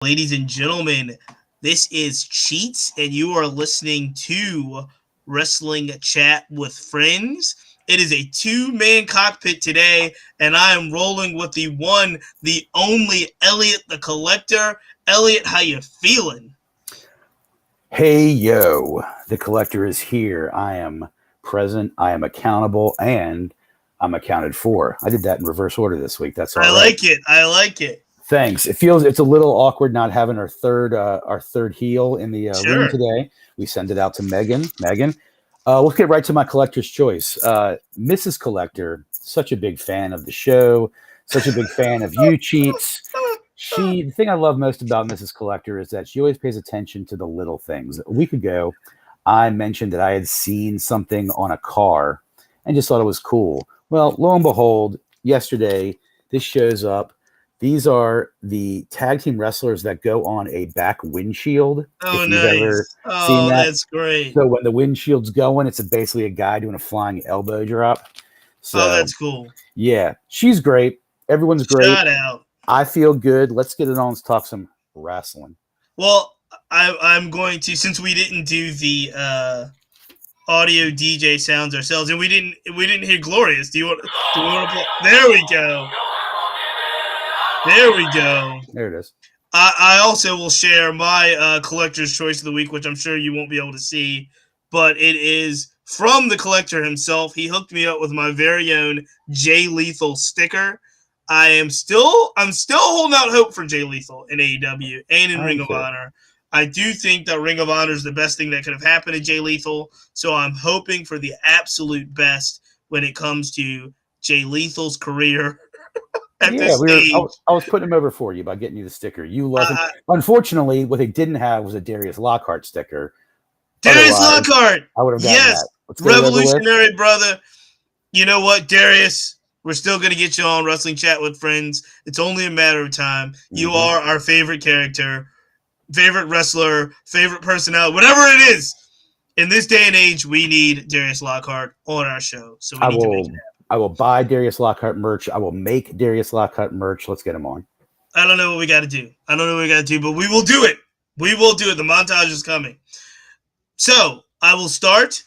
Ladies and gentlemen, this is Cheats, and you are listening to Wrestling Chat with Friends. It is a two-man cockpit today, and I am rolling with the one, the only Elliot the Collector. Elliot, how you feeling? Hey, yo, the collector is here. I am present, I am accountable, and I'm accounted for. I did that in reverse order this week. That's I all right. like it. I like it. Thanks. It's a little awkward not having our third heel in the room Sure. today. We send it out to Megan. Megan, let's get right to my collector's choice. Mrs. Collector, such a big fan of the show, such a big fan of you, Cheats. The thing I love most about Mrs. Collector is that she always pays attention to the little things. A week ago, I mentioned that I had seen something on a car and just thought it was cool. Well, lo and behold, yesterday this shows up. These are the tag team wrestlers that go on a back windshield. Oh, If you've ever nice. seen Oh, that, that's great. so when the windshield's going, it's basically a guy doing a flying elbow drop. Oh, So that's cool. yeah, she's great. Everyone's great. Shout out. I feel good. Let's get it on. Let's talk some wrestling. Well, I'm going to, since we didn't do the audio DJ sounds ourselves, and we didn't hear Glorious. Do you want to play? There we go. There we go. There it is. I also will share my collector's choice of the week, which I'm sure you won't be able to see, but it is from the collector himself. He hooked me up with my very own Jay Lethal sticker. I'm still holding out hope for Jay Lethal in AEW and in I am Ring of too. Honor. I do think that Ring of Honor is the best thing that could have happened to Jay Lethal, so I'm hoping for the absolute best when it comes to Jay Lethal's career at Yeah, this stage. I was putting him over for you by getting you the sticker. You love him. Uh, Unfortunately, what they didn't have was a Darius Lockhart sticker. Darius Otherwise, Lockhart, I would have gotten yes, that. Let's get it over with. revolutionary brother. You know what, Darius? We're still going to get you on Wrestling Chat with Friends. It's only a matter of time. You Hmm. are our favorite character, favorite wrestler, favorite personality, whatever it is. In this day and age, we need Darius Lockhart on our show. So we I need to make it will. happen. I will buy Darius Lockhart merch. I will make Darius Lockhart merch. Let's get him on. I don't know what we got to do. I don't know what we got to do, but we will do it. We will do it. The montage is coming. So I will start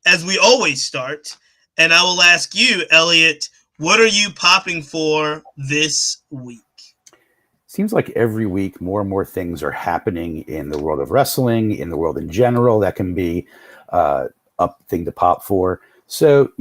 as we always start, and I will ask you, Elliot, what are you popping for this week? Seems like every week more and more things are happening in the world of wrestling, in the world in general, that can be a thing to pop for. So,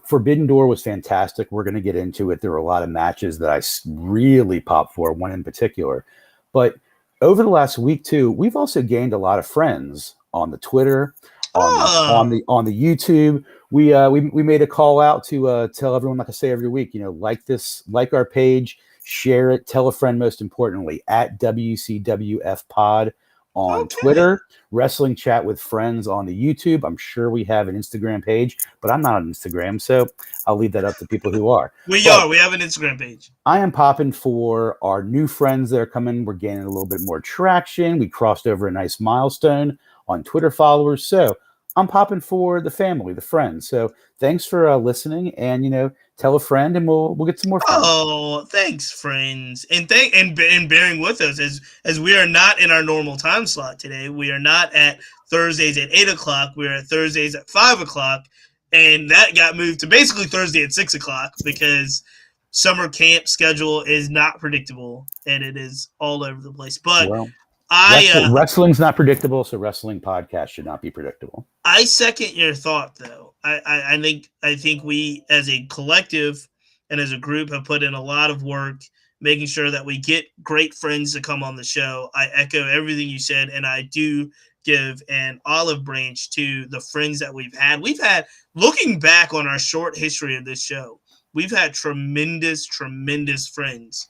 Forbidden Door was fantastic. We're going to get into it. There were a lot of matches that I really popped for, one in particular. But over the last week, too, we've also gained a lot of friends on the Twitter, Oh, on the YouTube. We made a call out to tell everyone, like I say every week, like our page, share it, tell a friend. Most importantly, at WCWF Pod on okay. Twitter, Wrestling Chat with Friends on the YouTube. I'm sure we have an Instagram page, but I'm not on Instagram, so I'll leave that up to people who are. We But are. We have an Instagram page. I am popping for our new friends that are coming. We're gaining a little bit more traction. We crossed over a nice milestone on Twitter followers. So I'm popping for the family, the friends. So thanks for listening, and tell a friend, and we'll get some more friends. Oh, thanks, friends, and bearing with us as we are not in our normal time slot today. We are not at Thursdays at 8 o'clock. We're at Thursdays at 5 o'clock, and that got moved to basically Thursday at 6 o'clock because summer camp schedule is not predictable and it is all over the place. But Well, I wrestling's not predictable, so wrestling podcasts should not be predictable. I second your thought, though. I think we, as a collective and as a group, have put in a lot of work making sure that we get great friends to come on the show. I echo everything you said, and I do give an olive branch to the friends that we've had. We've had, looking back on our short history of this show, we've had tremendous, tremendous friends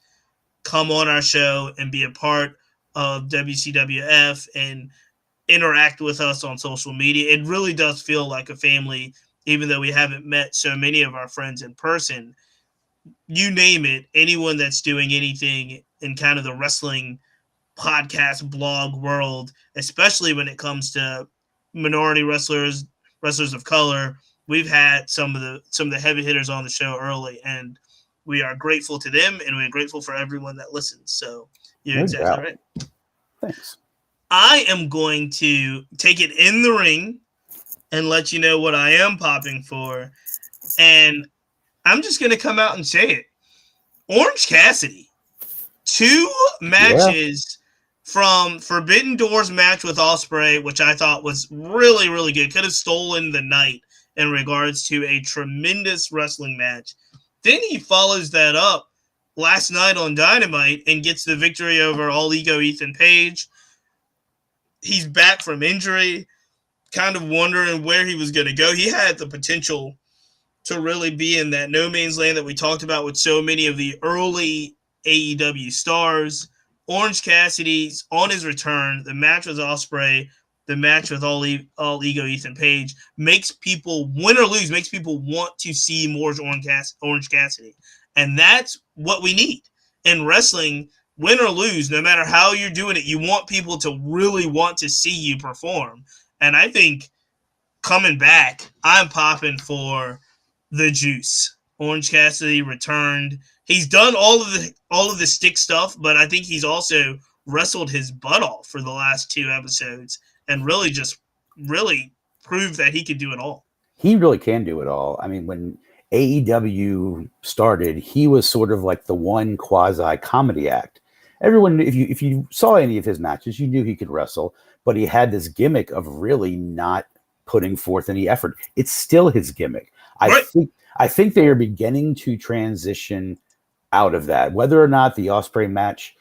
come on our show and be a part of WCWF and interact with us on social media. It really does feel like a family, even though we haven't met so many of our friends in person. You name it, anyone that's doing anything in kind of the wrestling podcast blog world, especially when it comes to minority wrestlers, wrestlers of color, we've had some of the heavy hitters on the show early, and we are grateful to them, and we're grateful for everyone that listens. So you're No exactly doubt. right. Thanks. I am going to take it in the ring and let you know what I am popping for. And I'm just going to come out and say it. Orange Cassidy. 2 Yeah. matches from Forbidden Doors match with Ospreay, which I thought was really, really good. Could have stolen the night in regards to a tremendous wrestling match. Then he follows that up last night on Dynamite and gets the victory over All Ego Ethan Page. He's back from injury, kind of wondering where he was going to go. He had the potential to really be in that no man's land that we talked about with so many of the early AEW stars. Orange Cassidy's on his return. The match with Ospreay, the match with All Ego Ethan Page makes people, win or lose, makes people want to see more Orange Cassidy. And that's what we need in wrestling. Win or lose, no matter how you're doing it, you want people to really want to see you perform. And I think coming back, I'm popping for the juice. Orange Cassidy returned. He's done all of the stick stuff, but I think he's also wrestled his butt off for the last 2 episodes and really proved that he could do it all. He really can do it all. I mean, when AEW started, he was sort of like the one quasi comedy act. Everyone, if you saw any of his matches, you knew he could wrestle, but he had this gimmick of really not putting forth any effort. It's still his gimmick. Right. I think they are beginning to transition out of that. Whether or not the Ospreay match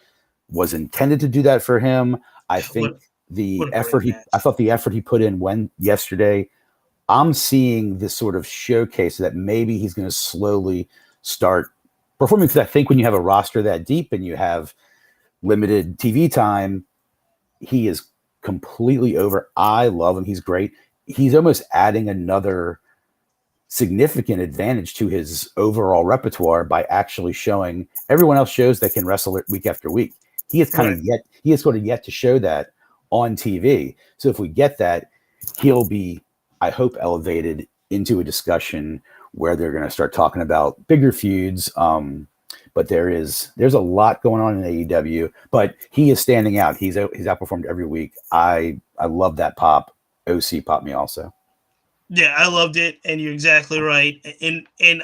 was intended to do that for him, I think I thought the effort he put in yesterday, I'm seeing this sort of showcase that maybe he's going to slowly start performing. Because I think when you have a roster that deep and you have limited TV time, he is completely over. I love him. He's great. He's almost adding another significant advantage to his overall repertoire by actually showing everyone else shows that can wrestle it week after week. He is sort of yet to show that on TV. So if we get that, he'll be, I hope, elevated into a discussion where they're going to start talking about bigger feuds. But there's a lot going on in AEW, but he is standing out. He's outperformed every week. I love that pop. OC popped me also. Yeah, I loved it, and you're exactly right. And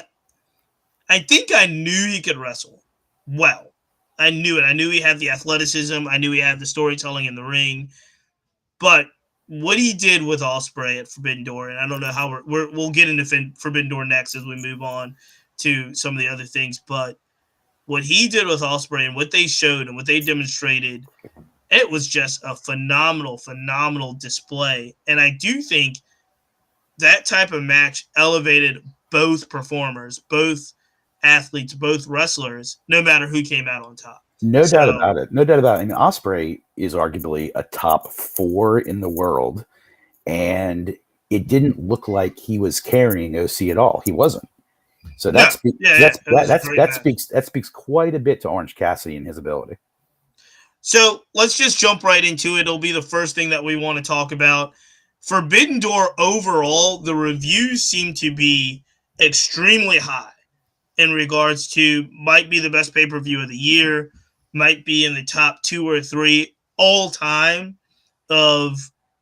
I think I knew he could wrestle well. I knew it. I knew he had the athleticism. I knew he had the storytelling in the ring. But what he did with Ospreay at Forbidden Door, and I don't know how we'll get into Forbidden Door next as we move on to some of the other things. But what he did with Ospreay and what they showed and what they demonstrated, it was just a phenomenal, phenomenal display. And I do think that type of match elevated both performers, both athletes, both wrestlers, no matter who came out on top. No doubt about it. No doubt about it. I mean, Ospreay is arguably a top 4 in the world, and it didn't look like he was carrying OC at all. He wasn't. So that speaks quite a bit to Orange Cassidy and his ability. So let's just jump right into it. It'll be the first thing that we want to talk about. Forbidden Door overall, the reviews seem to be extremely high in regards to might be the best pay-per-view of the year, might be in the top 2 or 3 all time of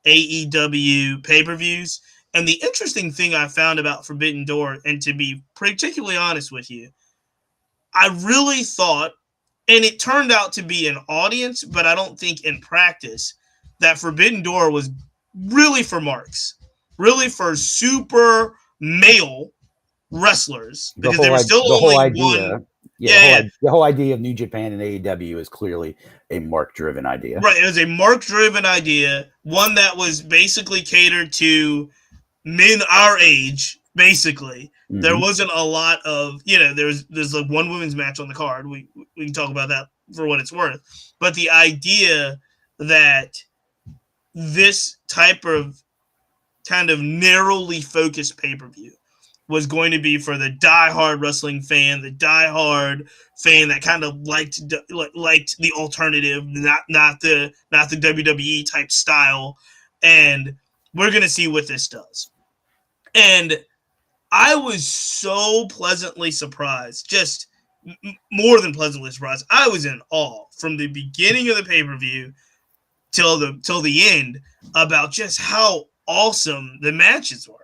AEW pay-per-views. And the interesting thing I found about Forbidden Door, and to be particularly honest with you, I really thought, and it turned out to be an audience, but I don't think in practice, that Forbidden Door was really for marks, really for super male wrestlers, because there was still only one. The whole idea of New Japan and AEW is clearly a mark-driven idea. Right, it was a mark-driven idea, one that was basically catered to men our age, basically. Mm-hmm. There wasn't a lot of, there's like one women's match on the card. We can talk about that for what it's worth. But the idea that this type of kind of narrowly focused pay-per-view was going to be for the diehard wrestling fan, the diehard fan that kind of liked the alternative, not the WWE type style, and we're going to see what this does. And I was so pleasantly surprised, just more than pleasantly surprised. I was in awe from the beginning of the pay-per-view. till the end about just how awesome the matches were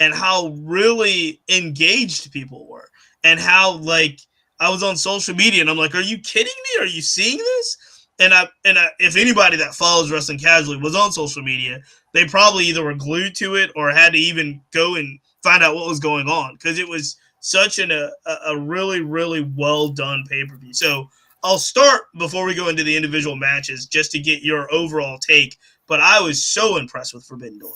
and how really engaged people were and how like I was on social media and I'm like, are you kidding me? Are you seeing this? And if anybody that follows wrestling casually was on social media, they probably either were glued to it or had to even go and find out what was going on because it was such a really really well done pay per view. So I'll start before we go into the individual matches just to get your overall take. But I was so impressed with Forbidden Door.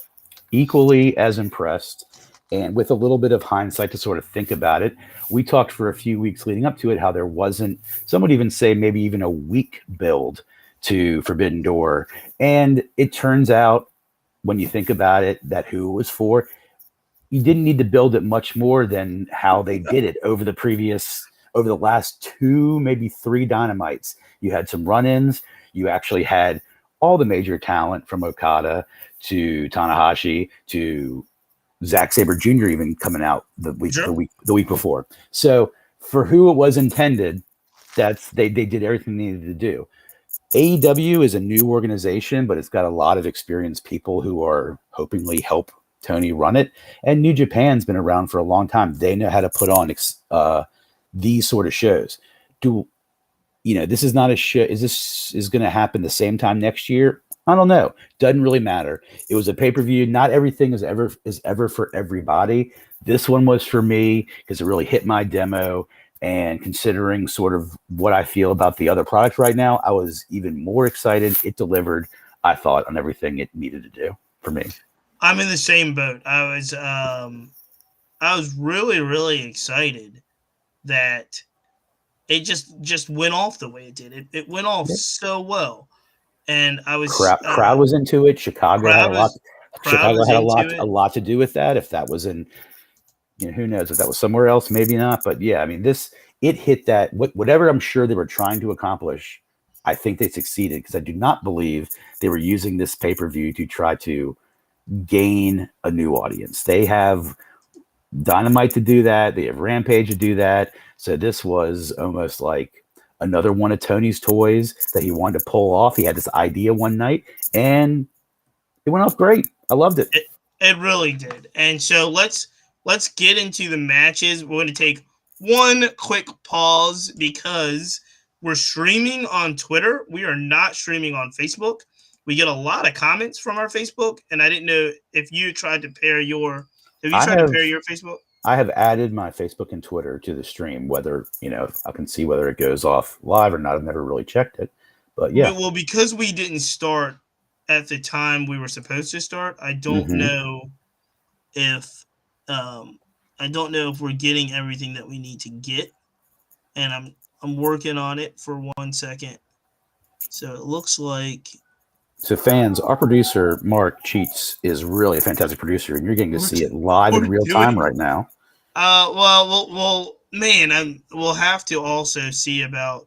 Equally as impressed. And with a little bit of hindsight to sort of think about it, we talked for a few weeks leading up to it how there wasn't, some would even say maybe even a weak build to Forbidden Door. And it turns out, when you think about it, that who it was for, you didn't need to build it much more than how they did it over the last 2, maybe 3 Dynamites. You had some run-ins. You actually had all the major talent from Okada to Tanahashi to Zack Sabre Jr. even coming out the week before. So for who it was intended, they did everything they needed to do. AEW is a new organization, but it's got a lot of experienced people who are hopingly help Tony run it. And New Japan's been around for a long time. They know how to put on these sort of shows. This is not a show. Is going to happen the same time next year? I don't know. Doesn't really matter. It was a pay-per-view. Not everything is ever for everybody. This one was for me because it really hit my demo. And considering sort of what I feel about the other products right now, I was even more excited. It delivered, I thought, on everything it needed to do for me. I'm in the same boat. I was really, really excited that it just went off the way it did. It went off so well. And I was crowd was into it. Chicago had a lot. Chicago had a lot to do with that. If that was in, who knows if that was somewhere else, maybe not. But yeah, I mean, it hit that whatever I'm sure they were trying to accomplish. I think they succeeded because I do not believe they were using this pay-per-view to try to gain a new audience. They have Dynamite to do that. They have Rampage to do that. So this was almost like another one of Tony's toys that he wanted to pull off. He had this idea one night, and it went off great. I loved it. It really did. And so let's get into the matches. We're going to take one quick pause because we're streaming on Twitter. We are not streaming on Facebook. We get a lot of comments from our Facebook, and I didn't know if you tried to pair your Facebook. I have added my Facebook and Twitter to the stream, whether, I can see whether it goes off live or not. I've never really checked it, but yeah. Well, because we didn't start at the time we were supposed to start, I don't know if we're getting everything that we need to get, and I'm working on it for 1 second. So it looks like. So fans, our producer, Mark Cheats, is really a fantastic producer, and you're getting to see it live in real time right now. Well, man, we'll have to also see about.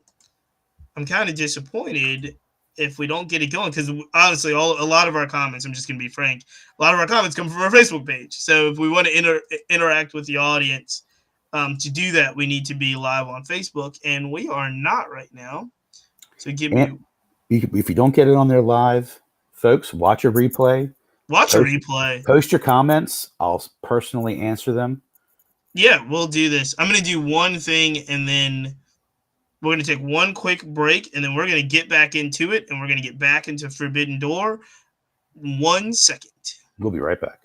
I'm kind of disappointed if we don't get it going because honestly, a lot of our comments. I'm just gonna be frank. A lot of our comments come from our Facebook page. So if we want to interact with the audience, to do that, we need to be live on Facebook, and we are not right now. So if you don't get it on there live, folks, watch a replay. Post your comments. I'll personally answer them. Yeah, we'll do this. I'm going to do one thing, and then we're going to take one quick break, and then we're going to get back into it, and we're going to get back into Forbidden Door. 1 second. We'll be right back.